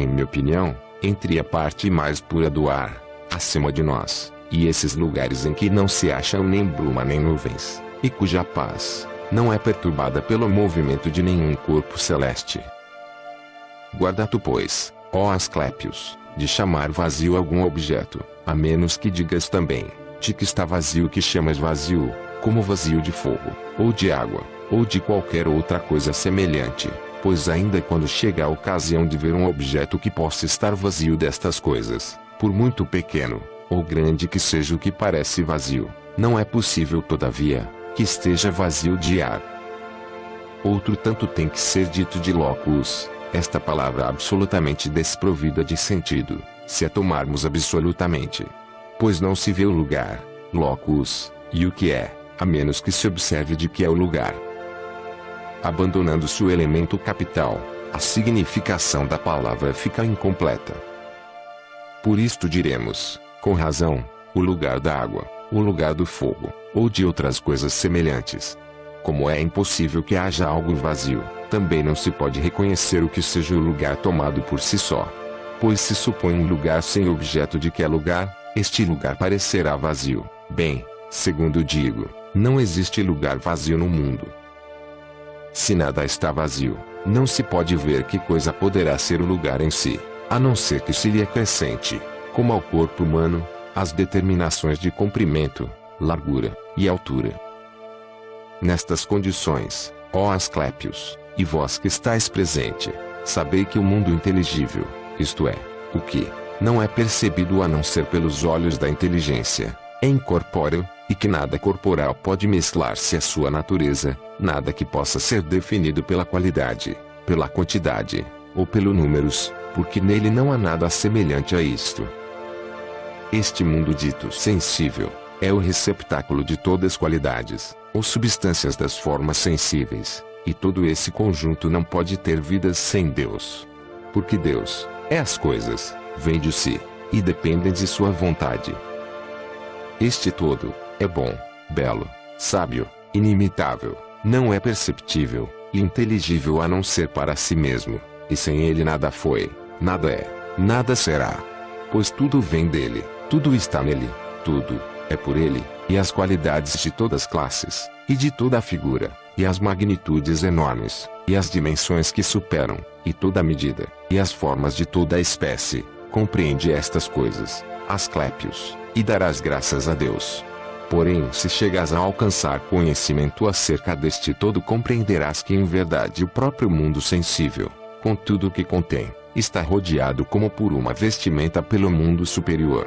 em minha opinião, entre a parte mais pura do ar, acima de nós, e esses lugares em que não se acham nem bruma nem nuvens, e cuja paz não é perturbada pelo movimento de nenhum corpo celeste. Guarda-te, pois, ó Asclépios, de chamar vazio algum objeto, a menos que digas também, de que está vazio que chamas vazio, como vazio de fogo, ou de água, ou de qualquer outra coisa semelhante, pois ainda quando chega a ocasião de ver um objeto que possa estar vazio destas coisas, por muito pequeno, ou grande que seja o que parece vazio, não é possível todavia, que esteja vazio de ar. Outro tanto tem que ser dito de locus, esta palavra absolutamente desprovida de sentido, se a tomarmos absolutamente. Pois não se vê o lugar, locus, e o que é, a menos que se observe de que é o lugar. Abandonando-se o elemento capital, a significação da palavra fica incompleta. Por isto diremos, com razão, o lugar da água, o lugar do fogo, ou de outras coisas semelhantes. Como é impossível que haja algo vazio, também não se pode reconhecer o que seja o lugar tomado por si só. Pois se supõe um lugar sem objeto de que é lugar, este lugar parecerá vazio. Bem, segundo digo, não existe lugar vazio no mundo. Se nada está vazio, não se pode ver que coisa poderá ser o lugar em si, a não ser que se lhe acrescente, como ao corpo humano, as determinações de comprimento, largura e altura. Nestas condições, ó Asclépios, e vós que estáis presente, sabei que o mundo inteligível, isto é, o que não é percebido a não ser pelos olhos da inteligência, é incorpóreo, e que nada corporal pode mesclar-se à sua natureza, nada que possa ser definido pela qualidade, pela quantidade, ou pelo números, porque nele não há nada semelhante a isto. Este mundo dito sensível, é o receptáculo de todas as qualidades, ou substâncias das formas sensíveis, e todo esse conjunto não pode ter vidas sem Deus. Porque Deus é as coisas, vêm de si, e dependem de sua vontade. Este todo é bom, belo, sábio, inimitável, não é perceptível e inteligível a não ser para si mesmo, e sem ele nada foi, nada é, nada será. Pois tudo vem dele, tudo está nele, tudo é por ele, e as qualidades de todas as classes, e de toda a figura, e as magnitudes enormes, e as dimensões que superam, e toda a medida, e as formas de toda a espécie, compreende estas coisas, Asclépios, e darás graças a Deus. Porém, se chegas a alcançar conhecimento acerca deste todo, compreenderás que em verdade o próprio mundo sensível, com tudo o que contém, está rodeado como por uma vestimenta pelo mundo superior.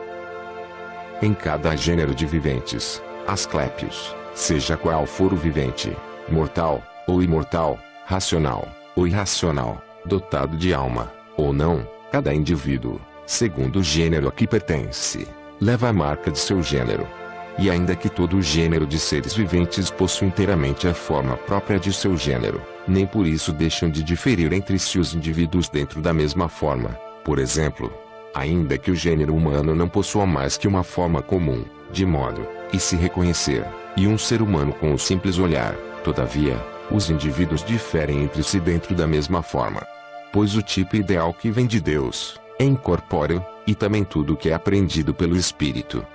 Em cada gênero de viventes, Asclépios, seja qual for o vivente, mortal, ou imortal, racional, ou irracional, dotado de alma, ou não, cada indivíduo, segundo o gênero a que pertence, leva a marca de seu gênero. E ainda que todo o gênero de seres viventes possua inteiramente a forma própria de seu gênero, nem por isso deixam de diferir entre si os indivíduos dentro da mesma forma. Por exemplo, ainda que o gênero humano não possua mais que uma forma comum, de modo, e se reconhecer, e um ser humano com o simples olhar, todavia, os indivíduos diferem entre si dentro da mesma forma. Pois o tipo ideal que vem de Deus, é incorpóreo, e também tudo que é aprendido pelo Espírito.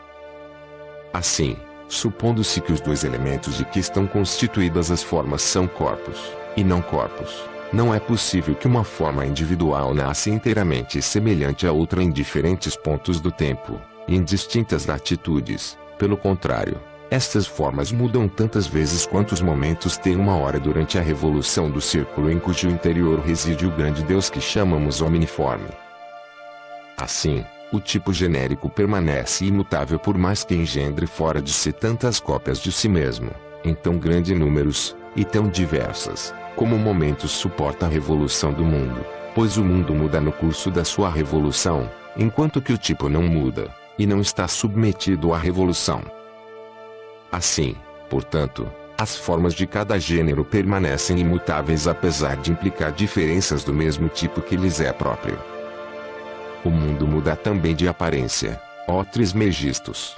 Assim, supondo-se que os dois elementos de que estão constituídas as formas são corpos, e não corpos, não é possível que uma forma individual nasça inteiramente semelhante a outra em diferentes pontos do tempo, e em distintas latitudes. Pelo contrário, estas formas mudam tantas vezes quanto os momentos têm uma hora durante a revolução do círculo em cujo interior reside o grande Deus que chamamos omniforme. Assim, o tipo genérico permanece imutável por mais que engendre fora de si tantas cópias de si mesmo, em tão grandes números, e tão diversas, como momentos suporta a revolução do mundo, pois o mundo muda no curso da sua revolução, enquanto que o tipo não muda, e não está submetido à revolução. Assim, portanto, as formas de cada gênero permanecem imutáveis apesar de implicar diferenças do mesmo tipo que lhes é próprio. O mundo muda também de aparência, ó Trismegistos.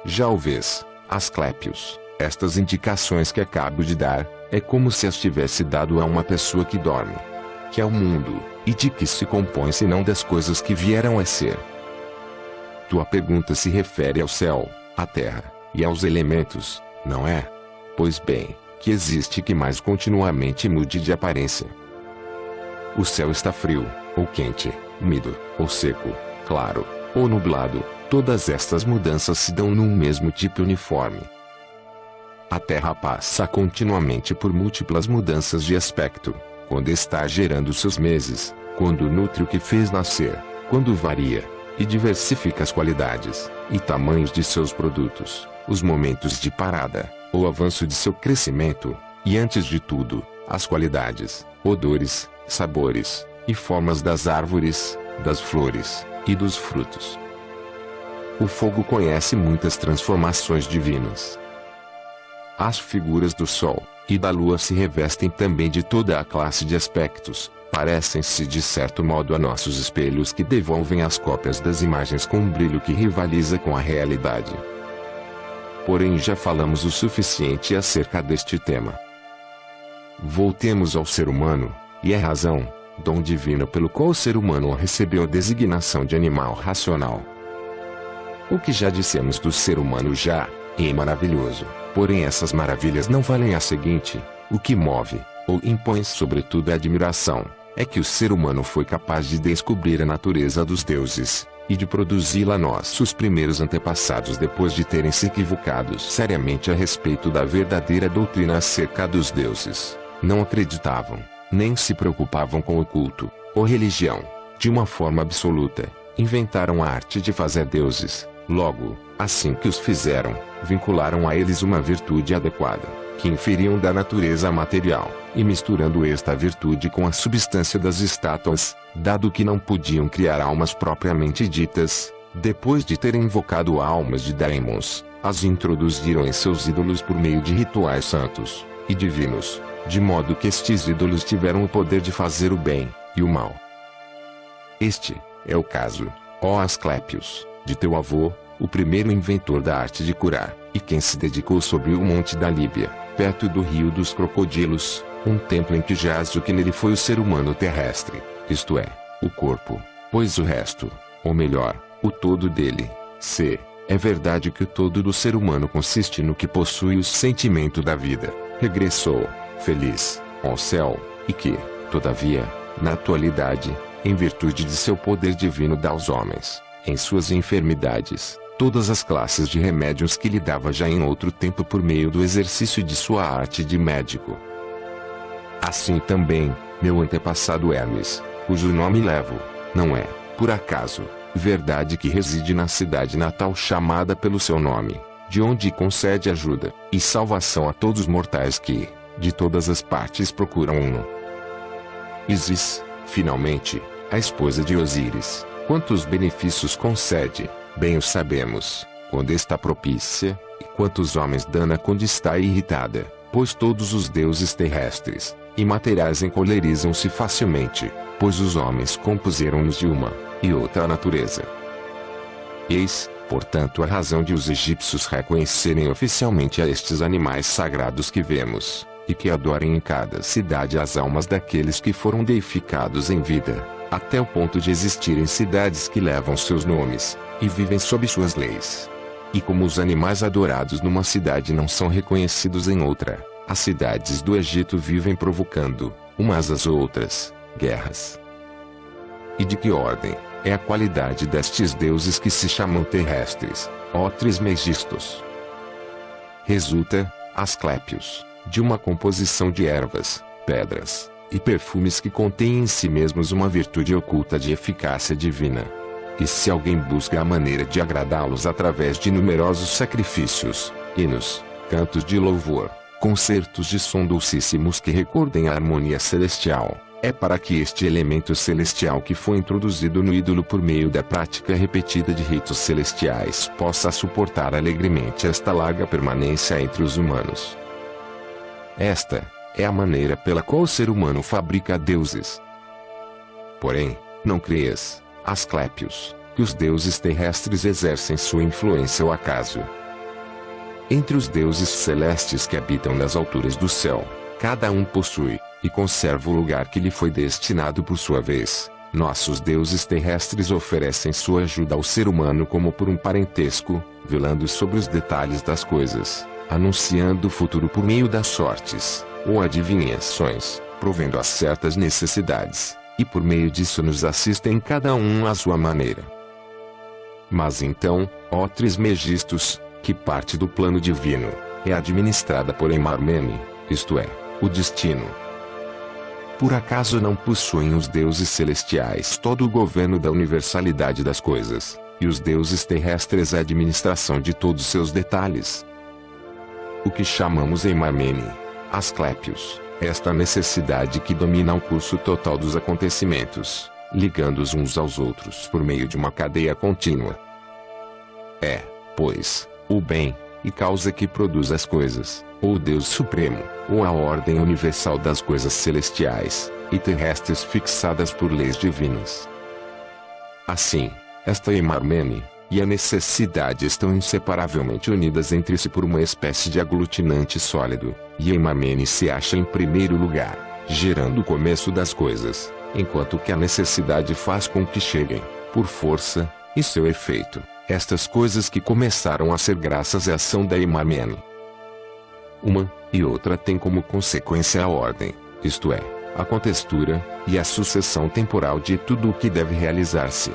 Já o vês, Asclépios, estas indicações que acabo de dar, é como se as tivesse dado a uma pessoa que dorme. que é o mundo, e de que se compõe senão das coisas que vieram a ser. Tua pergunta se refere ao céu, à terra, e aos elementos, não é? Pois bem, que existe que mais continuamente mude de aparência. O céu está frio, ou quente, úmido, ou seco, claro, ou nublado, todas estas mudanças se dão num mesmo tipo uniforme. A Terra passa continuamente por múltiplas mudanças de aspecto, quando está gerando seus meses, quando nutre o que fez nascer, quando varia e diversifica as qualidades e tamanhos de seus produtos, os momentos de parada, ou avanço de seu crescimento, e antes de tudo, as qualidades, odores, sabores e formas das árvores, das flores e dos frutos. O fogo conhece muitas transformações divinas. As figuras do Sol e da Lua se revestem também de toda a classe de aspectos, parecem-se de certo modo a nossos espelhos que devolvem as cópias das imagens com um brilho que rivaliza com a realidade. Porém já falamos o suficiente acerca deste tema. Voltemos ao ser humano, e a razão, dom divino pelo qual o ser humano recebeu a designação de animal racional. O que já dissemos do ser humano já é maravilhoso, porém essas maravilhas não valem a seguinte: o que move, ou impõe sobretudo a admiração, é que o ser humano foi capaz de descobrir a natureza dos deuses, e de produzi-la nossos primeiros antepassados depois de terem se equivocado seriamente a respeito da verdadeira doutrina acerca dos deuses. Não acreditavam, nem se preocupavam com o culto, ou religião, de uma forma absoluta, inventaram a arte de fazer deuses. Logo, assim que os fizeram, vincularam a eles uma virtude adequada, que inferiam da natureza material, e misturando esta virtude com a substância das estátuas, dado que não podiam criar almas propriamente ditas, depois de terem invocado almas de daimons, as introduziram em seus ídolos por meio de rituais santos e divinos, de modo que estes ídolos tiveram o poder de fazer o bem e o mal. Este é o caso, ó Asclépios, de teu avô, o primeiro inventor da arte de curar, e quem se dedicou sobre o monte da Líbia, perto do rio dos crocodilos, um templo em que jaz o que nele foi o ser humano terrestre, isto é, o corpo, pois o resto, ou melhor, o todo dele, é verdade que o todo do ser humano consiste no que possui o sentimento da vida, regressou, feliz, ao céu, e que, todavia, na atualidade, em virtude de seu poder divino dá aos homens, em suas enfermidades, todas as classes de remédios que lhe dava já em outro tempo por meio do exercício de sua arte de médico. Assim também, meu antepassado Hermes, cujo nome levo, não é, por acaso, verdade que reside na cidade natal chamada pelo seu nome, de onde concede ajuda e salvação a todos os mortais que, de todas as partes procuram um. Isis, finalmente, a esposa de Osíris, quantos benefícios concede, bem o sabemos, quando está propícia, e quantos homens dana quando está irritada, pois todos os deuses terrestres e materiais encolerizam-se facilmente, pois os homens compuseram-nos de uma e outra natureza. Eis, portanto, a razão de os egípcios reconhecerem oficialmente a estes animais sagrados que vemos, e que adorem em cada cidade as almas daqueles que foram deificados em vida, até o ponto de existirem cidades que levam seus nomes, e vivem sob suas leis. E como os animais adorados numa cidade não são reconhecidos em outra, as cidades do Egito vivem provocando, umas às outras, guerras. E de que ordem é a qualidade destes deuses que se chamam terrestres, ó Trismegistos? Resulta, Asclépios, de uma composição de ervas, pedras e perfumes que contêm em si mesmos uma virtude oculta de eficácia divina. E se alguém busca a maneira de agradá-los através de numerosos sacrifícios, hinos, cantos de louvor, concertos de som dulcíssimos que recordem a harmonia celestial, é para que este elemento celestial que foi introduzido no ídolo por meio da prática repetida de ritos celestiais possa suportar alegremente esta larga permanência entre os humanos. Esta é a maneira pela qual o ser humano fabrica deuses. Porém, não creias, Asclépios, que os deuses terrestres exercem sua influência ao acaso. Entre os deuses celestes que habitam nas alturas do céu, cada um possui, e conserva o lugar que lhe foi destinado por sua vez. Nossos deuses terrestres oferecem sua ajuda ao ser humano como por um parentesco, velando sobre os detalhes das coisas, anunciando o futuro por meio das sortes, ou adivinhações, provendo as certas necessidades, e por meio disso nos assistem cada um à sua maneira. Mas então, ó Trismegistos, que parte do plano divino, é administrada por Emarmene, isto é, o destino. Por acaso não possuem os deuses celestiais todo o governo da universalidade das coisas, e os deuses terrestres a administração de todos seus detalhes? O que chamamos Emarmene, Asclépios, esta necessidade que domina o curso total dos acontecimentos, ligando-os uns aos outros por meio de uma cadeia contínua. É, pois, o bem, e causa que produz as coisas, ou o Deus Supremo, ou a ordem universal das coisas celestiais e terrestres fixadas por leis divinas. Assim, esta Emarmene e a necessidade estão inseparavelmente unidas entre si por uma espécie de aglutinante sólido, e Emarmene se acha em primeiro lugar, gerando o começo das coisas, enquanto que a necessidade faz com que cheguem, por força, e seu efeito, estas coisas que começaram a ser graças à ação da Emarmene. Uma e outra têm como consequência a ordem, isto é, a contextura, e a sucessão temporal de tudo o que deve realizar-se.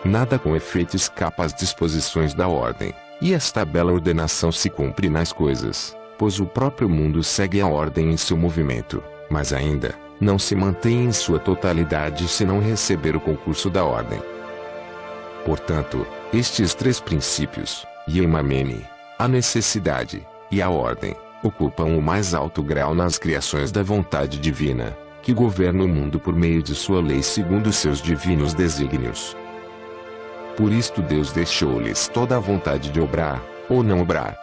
Nada com efeito escapa às disposições da ordem, e esta bela ordenação se cumpre nas coisas, pois o próprio mundo segue a ordem em seu movimento, mas ainda, não se mantém em sua totalidade se não receber o concurso da ordem. Portanto, estes três princípios, Emarmene, a necessidade, e a ordem, ocupam o mais alto grau nas criações da vontade divina, que governa o mundo por meio de sua lei segundo seus divinos desígnios. Por isto Deus deixou-lhes toda a vontade de obrar, ou não obrar,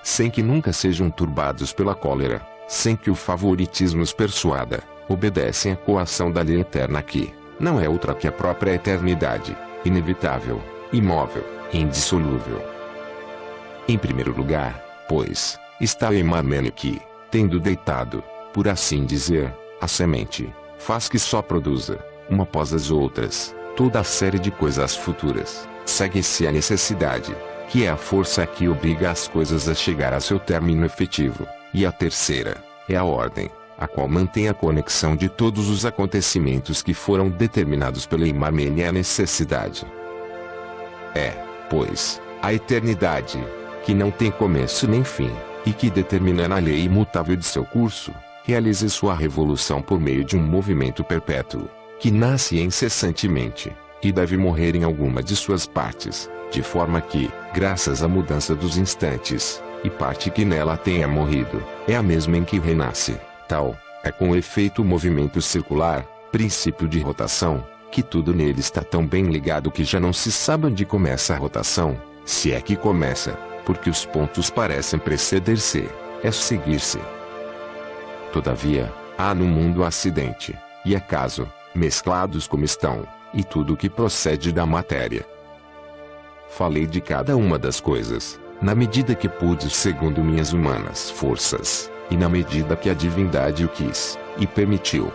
sem que nunca sejam turbados pela cólera, sem que o favoritismo os persuada, obedecem à coação da lei eterna que não é outra que a própria eternidade, inevitável, imóvel, indissolúvel. Em primeiro lugar, pois, está Emarmene que, tendo deitado, por assim dizer, a semente, faz que só produza, uma após as outras, toda a série de coisas futuras, segue-se a necessidade, que é a força que obriga as coisas a chegar a seu término efetivo, e a terceira, é a ordem, a qual mantém a conexão de todos os acontecimentos que foram determinados pela Emarmene e a necessidade. É, pois, a eternidade, que não tem começo nem fim, e que determina na lei imutável de seu curso, realize sua revolução por meio de um movimento perpétuo, que nasce incessantemente, e deve morrer em alguma de suas partes, de forma que, graças à mudança dos instantes, e parte que nela tenha morrido, é a mesma em que renasce. Tal é com efeito o movimento circular, princípio de rotação, que tudo nele está tão bem ligado que já não se sabe onde começa a rotação, se é que começa, porque os pontos parecem preceder-se, é seguir-se. Todavia, há no mundo acidente, e acaso, mesclados como estão, e tudo o que procede da matéria. Falei de cada uma das coisas, na medida que pude segundo minhas humanas forças, e na medida que a divindade o quis, e permitiu.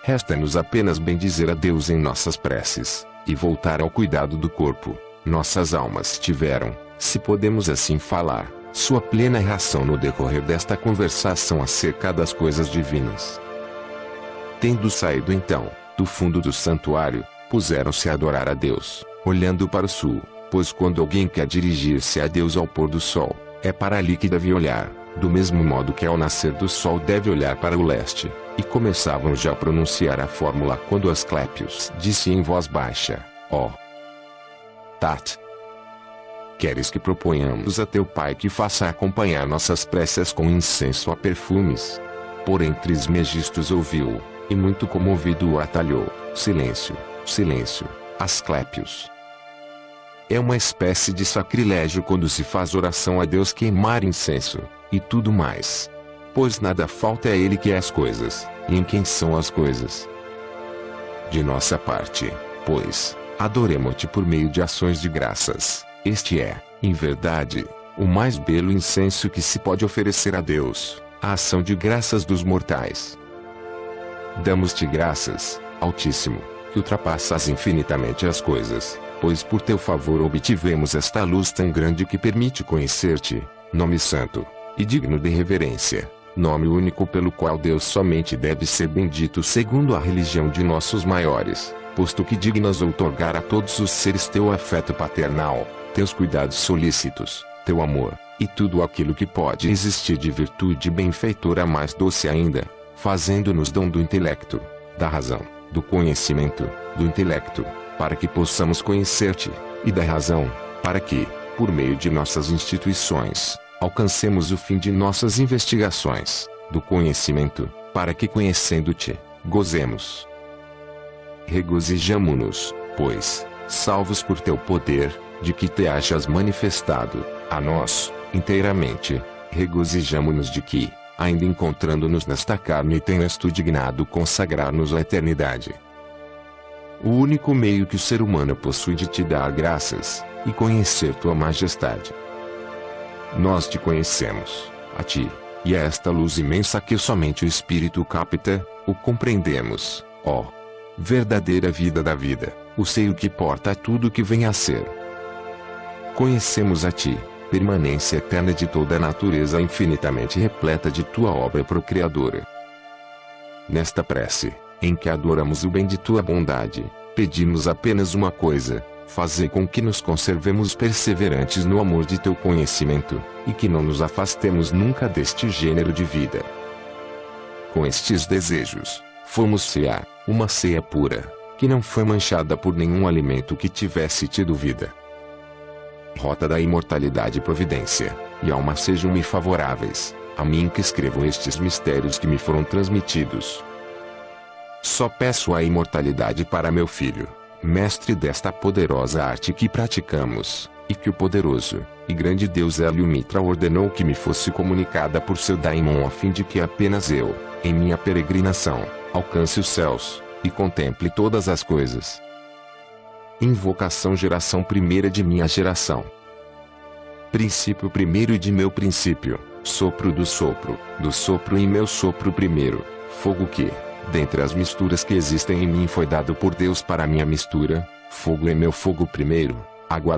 Resta-nos apenas bendizer a Deus em nossas preces, e voltar ao cuidado do corpo. Nossas almas tiveram, se podemos assim falar, sua plena ração no decorrer desta conversação acerca das coisas divinas. Tendo saído então, do fundo do santuário, puseram-se a adorar a Deus, olhando para o sul, pois quando alguém quer dirigir-se a Deus ao pôr do sol, é para ali que deve olhar, do mesmo modo que ao nascer do sol deve olhar para o leste, e começavam já a pronunciar a fórmula quando Asclépios disse em voz baixa, ó Tat, queres que proponhamos a teu pai que faça acompanhar nossas preces com incenso a perfumes? Porém Trismegistos ouviu, e muito comovido o atalhou, silêncio, silêncio, Asclépios. É uma espécie de sacrilégio quando se faz oração a Deus queimar incenso, e tudo mais. Pois nada falta a ele que é as coisas, e em quem são as coisas. De nossa parte, pois, adoremo-te por meio de ações de graças, este é, em verdade, o mais belo incenso que se pode oferecer a Deus, a ação de graças dos mortais. Damos-te graças, Altíssimo, que ultrapassas infinitamente as coisas, pois por teu favor obtivemos esta luz tão grande que permite conhecer-te, nome santo, e digno de reverência, nome único pelo qual Deus somente deve ser bendito segundo a religião de nossos maiores, posto que dignas outorgar a todos os seres teu afeto paternal, teus cuidados solícitos, teu amor, e tudo aquilo que pode existir de virtude benfeitora mais doce ainda, fazendo-nos dom do intelecto, da razão, do conhecimento, do intelecto, para que possamos conhecer-te, e da razão, para que, por meio de nossas instituições, alcancemos o fim de nossas investigações, do conhecimento, para que conhecendo-te, gozemos. Regozijamo-nos, pois, salvos por teu poder, de que te achas manifestado, a nós, inteiramente, regozijamo-nos de que, ainda encontrando-nos nesta carne tenhas tu dignado consagrar-nos à eternidade. O único meio que o ser humano possui de te dar graças, e conhecer tua majestade. Nós te conhecemos, a ti, e a esta luz imensa que somente o Espírito capta, o compreendemos, ó verdadeira vida da vida, o seio que porta tudo que vem a ser. Conhecemos a ti, permanência eterna de toda a natureza infinitamente repleta de tua obra procriadora. Nesta prece, em que adoramos o bem de tua bondade, pedimos apenas uma coisa: fazer com que nos conservemos perseverantes no amor de teu conhecimento, e que não nos afastemos nunca deste gênero de vida. Com estes desejos, fomos cear, uma ceia pura, que não foi manchada por nenhum alimento que tivesse tido vida. Rota da imortalidade e providência, e alma sejam-me favoráveis, a mim que escrevo estes mistérios que me foram transmitidos. Só peço a imortalidade para meu filho, mestre desta poderosa arte que praticamos, e que o poderoso e grande Deus Hélio Mitra ordenou que me fosse comunicada por seu daimon a fim de que apenas eu, em minha peregrinação, alcance os céus, e contemple todas as coisas. Invocação geração primeira de minha geração. Princípio primeiro de meu princípio, sopro do sopro em meu sopro primeiro, fogo que, dentre as misturas que existem em mim foi dado por Deus para minha mistura, fogo em meu fogo primeiro, água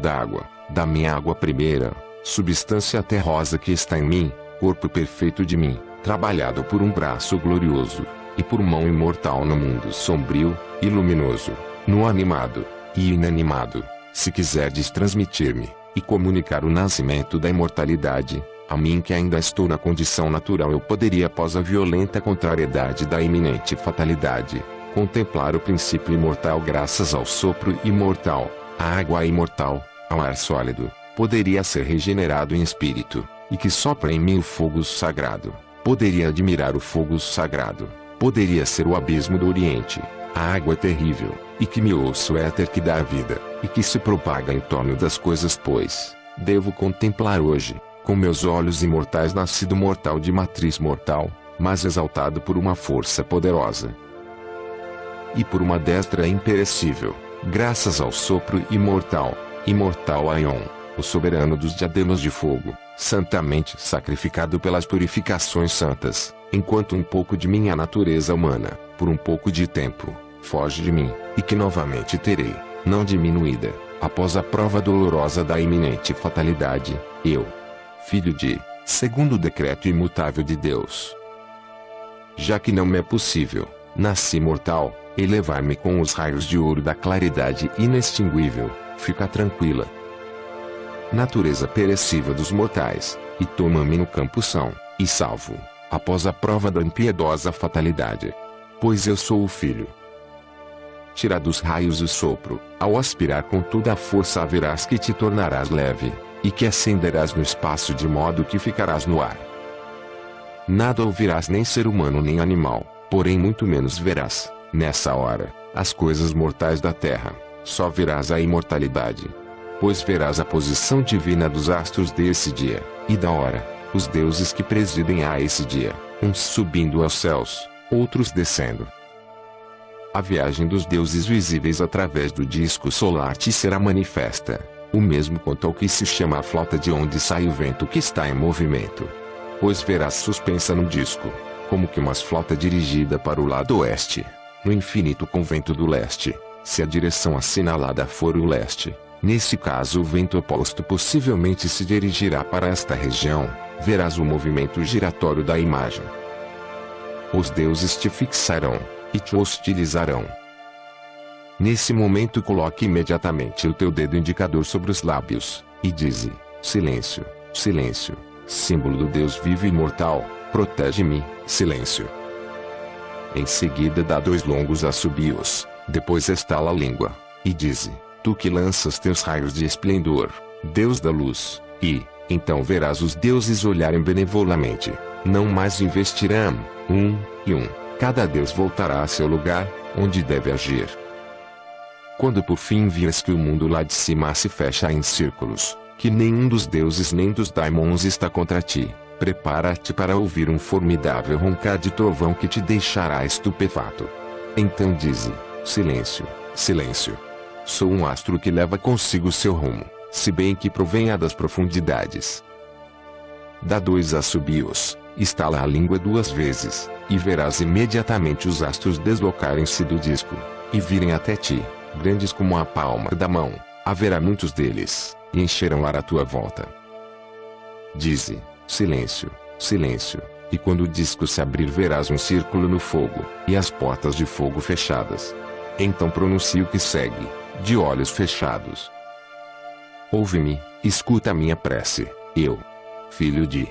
da minha água primeira, substância terrosa que está em mim, corpo perfeito de mim, trabalhado por um braço glorioso, e por mão imortal no mundo sombrio, e luminoso, no animado e inanimado, se quiserdes transmitir-me, e comunicar o nascimento da imortalidade, a mim que ainda estou na condição natural eu poderia após a violenta contrariedade da iminente fatalidade, contemplar o princípio imortal graças ao sopro imortal, à água imortal, ao ar sólido, poderia ser regenerado em espírito, e que sopra em mim o fogo sagrado, poderia admirar o fogo sagrado, poderia ser o abismo do Oriente, a água terrível, e que me ouço éter que dá a vida, e que se propaga em torno das coisas pois, devo contemplar hoje, com meus olhos imortais nascido mortal de matriz mortal, mas exaltado por uma força poderosa, e por uma destra imperecível, graças ao sopro imortal, imortal Aion, o soberano dos diademas de fogo, santamente sacrificado pelas purificações santas, enquanto um pouco de minha natureza humana, por um pouco de tempo, foge de mim, e que novamente terei, não diminuída, após a prova dolorosa da iminente fatalidade, eu, filho de, segundo o decreto imutável de Deus. Já que não me é possível, nasci mortal, elevar-me com os raios de ouro da claridade inextinguível, fica tranquila. Natureza perecível dos mortais, e toma-me no campo são, e salvo, após a prova da impiedosa fatalidade. Pois eu sou o filho. Tira dos raios o sopro, ao aspirar com toda a força haverás que te tornarás leve, e que ascenderás no espaço de modo que ficarás no ar. Nada ouvirás nem ser humano nem animal, porém muito menos verás, nessa hora, as coisas mortais da terra, só verás a imortalidade. Pois verás a posição divina dos astros desse dia, e da hora, os deuses que presidem a esse dia, uns subindo aos céus, outros descendo. A viagem dos deuses visíveis através do disco solar te será manifesta, o mesmo quanto ao que se chama a flauta de onde sai o vento que está em movimento. pois verás suspensa no disco, como que uma flauta dirigida para o lado oeste, no infinito com vento do leste, se a direção assinalada for o leste. Nesse caso o vento oposto possivelmente se dirigirá para esta região, verás o movimento giratório da imagem. Os deuses te fixarão, e te hostilizarão. Nesse momento coloque imediatamente o teu dedo indicador sobre os lábios, e dize: silêncio, silêncio, símbolo do Deus vivo e imortal, protege-me, silêncio. Em seguida dá 2 longos assobios, depois estala a língua, e dize: tu que lanças teus raios de esplendor, Deus da luz, e, então verás os deuses olharem benevolamente, não mais investirão, cada deus voltará a seu lugar, onde deve agir. Quando por fim vires que o mundo lá de cima se fecha em círculos, que nenhum dos deuses nem dos daimons está contra ti, prepara-te para ouvir um formidável roncar de trovão que te deixará estupefato. Então dize: silêncio, silêncio. Sou um astro que leva consigo seu rumo, se bem que provenha das profundidades. Dá 2 assobios, estala a língua 2 vezes, e verás imediatamente os astros deslocarem-se do disco, e virem até ti, grandes como a palma da mão. Haverá muitos deles, e encherão ar à tua volta. Dize: silêncio, silêncio, e quando o disco se abrir verás um círculo no fogo, e as portas de fogo fechadas. Então pronuncie o que segue, de olhos fechados. Ouve-me, escuta a minha prece, eu, filho de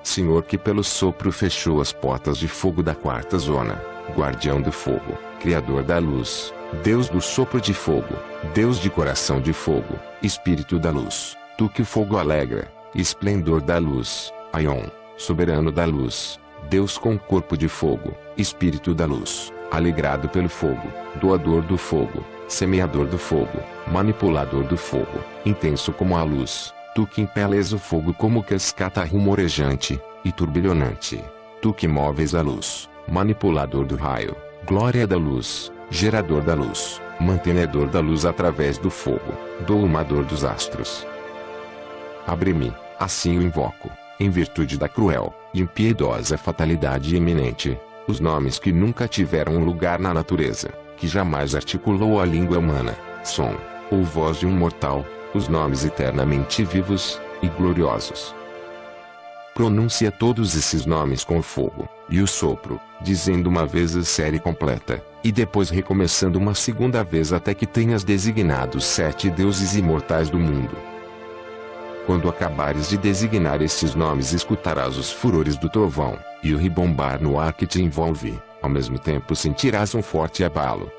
Senhor que pelo sopro fechou as portas de fogo da 4ª zona, guardião do fogo, criador da luz, Deus do sopro de fogo, Deus de coração de fogo, Espírito da luz, tu que o fogo alegra, esplendor da luz, Aion, soberano da luz, Deus com corpo de fogo, Espírito da luz, alegrado pelo fogo, doador do fogo, semeador do fogo, manipulador do fogo, intenso como a luz, tu que impeles o fogo como cascata rumorejante e turbilhonante, tu que moves a luz, manipulador do raio, glória da luz, gerador da luz, mantenedor da luz através do fogo, domador dos astros. Abre-me, assim o invoco, em virtude da cruel e impiedosa fatalidade iminente, os nomes que nunca tiveram um lugar na natureza, que jamais articulou a língua humana, som, ou voz de um mortal, os nomes eternamente vivos e gloriosos. Pronuncia todos esses nomes com o fogo e o sopro, dizendo uma vez a série completa, e depois recomeçando uma segunda vez até que tenhas designado os 7 deuses imortais do mundo. Quando acabares de designar estes nomes escutarás os furores do trovão, e o ribombar no ar que te envolve, ao mesmo tempo sentirás um forte abalo.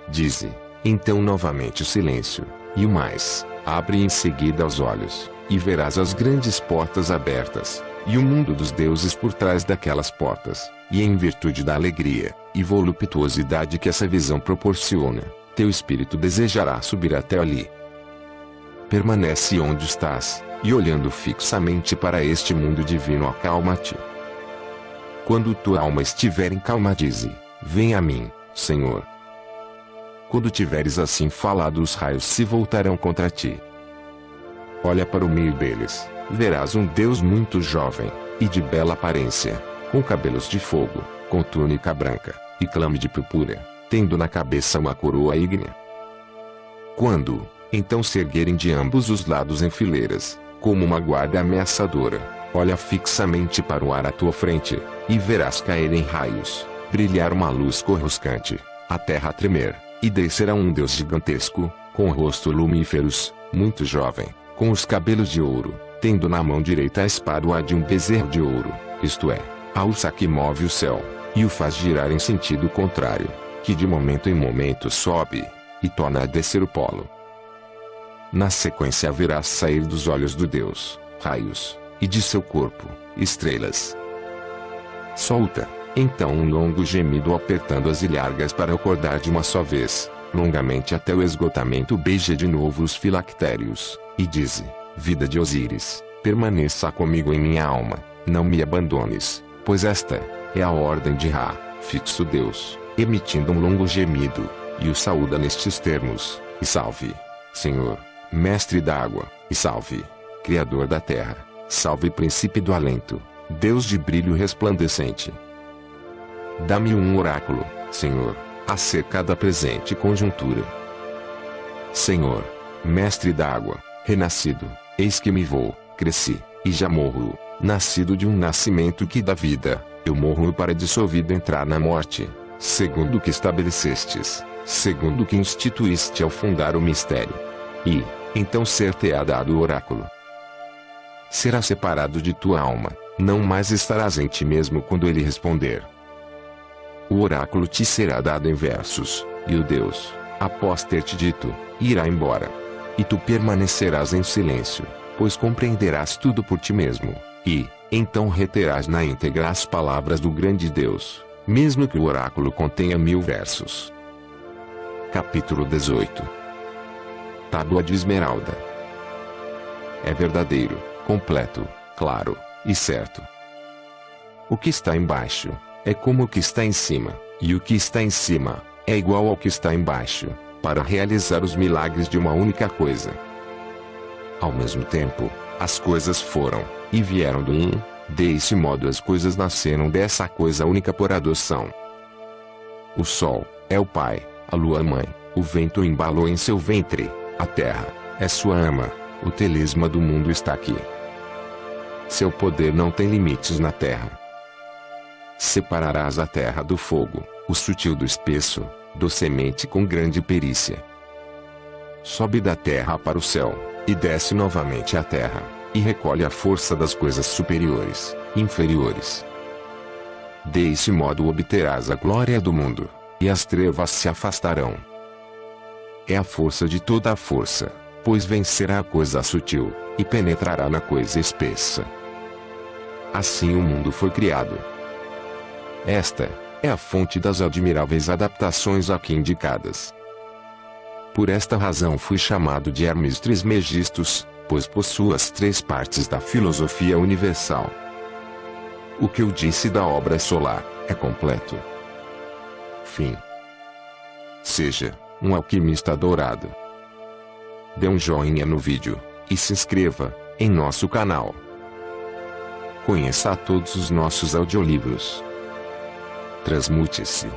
Dize, então novamente o silêncio, e o mais, abre em seguida os olhos, e verás as grandes portas abertas, e o mundo dos deuses por trás daquelas portas, e em virtude da alegria e voluptuosidade que essa visão proporciona, teu espírito desejará subir até ali. Permanece onde estás, e olhando fixamente para este mundo divino acalma-te. Quando tua alma estiver em calma dize, vem a mim, Senhor. Quando tiveres assim falado os raios se voltarão contra ti. Olha para o meio deles, verás um Deus muito jovem, e de bela aparência, com cabelos de fogo, com túnica branca, e clame de purpúrea, tendo na cabeça uma coroa ígnea. Quando, então se erguerem de ambos os lados em fileiras, como uma guarda ameaçadora, olha fixamente para o ar à tua frente, e verás cair em raios, brilhar uma luz coruscante, a terra tremer, e descerá um Deus gigantesco, com o rosto lumíferos, muito jovem, com os cabelos de ouro, tendo na mão direita a espada de um bezerro de ouro, isto é, a ursa que move o céu, e o faz girar em sentido contrário, que de momento em momento sobe, e torna a descer o polo. Na sequência haverá sair dos olhos do Deus, raios, e de seu corpo, estrelas. Solta, então um longo gemido apertando as ilhargas para acordar de uma só vez, longamente até o esgotamento beija de novo os filactérios, e dize, vida de Osíris, permaneça comigo em minha alma, não me abandones, pois esta é a ordem de Ra, fixo Deus, emitindo um longo gemido, e o saúda nestes termos, e salve, Senhor, Mestre da água, e salve, Criador da terra, Salve príncipe do alento, Deus de brilho resplandecente. Dá-me um oráculo, Senhor, acerca da presente conjuntura. Senhor, mestre da água, renascido, eis que me vou, cresci, e já morro, nascido de um nascimento que dá vida, eu morro para dissolvido entrar na morte, segundo o que estabelecestes, segundo o que instituíste ao fundar o mistério. E, então ser-te-á dado o oráculo. Será separado de tua alma, não mais estarás em ti mesmo quando ele responder. O oráculo te será dado em versos, e o Deus, após ter te dito, irá embora. E tu permanecerás em silêncio, pois compreenderás tudo por ti mesmo, e, então reterás na íntegra as palavras do grande Deus, mesmo que o oráculo contenha 1000 versos. Capítulo 18. Tábua de esmeralda. É verdadeiro, completo, claro, e certo. O que está embaixo é como o que está em cima, e o que está em cima é igual ao que está embaixo, para realizar os milagres de uma única coisa. Ao mesmo tempo, as coisas foram, e vieram do um, desse modo as coisas nasceram dessa coisa única por adoção. O sol é o pai, a lua a mãe, o vento embalou em seu ventre, a terra é sua ama, o telesma do mundo está aqui. Seu poder não tem limites na terra. Separarás a terra do fogo, o sutil do espesso, do semente com grande perícia. Sobe da terra para o céu, e desce novamente à terra, e recolhe a força das coisas superiores, inferiores. Desse modo obterás a glória do mundo, e as trevas se afastarão. É a força de toda a força, pois vencerá a coisa sutil, e penetrará na coisa espessa. Assim o mundo foi criado. Esta é a fonte das admiráveis adaptações aqui indicadas. Por esta razão fui chamado de Hermes Trismegistus, pois possuo as 3 partes da filosofia universal. O que eu disse da obra solar é completo. Fim. Seja um alquimista dourado. Dê um joinha no vídeo e se inscreva em nosso canal. Conheça todos os nossos audiolivros. Transmute-se.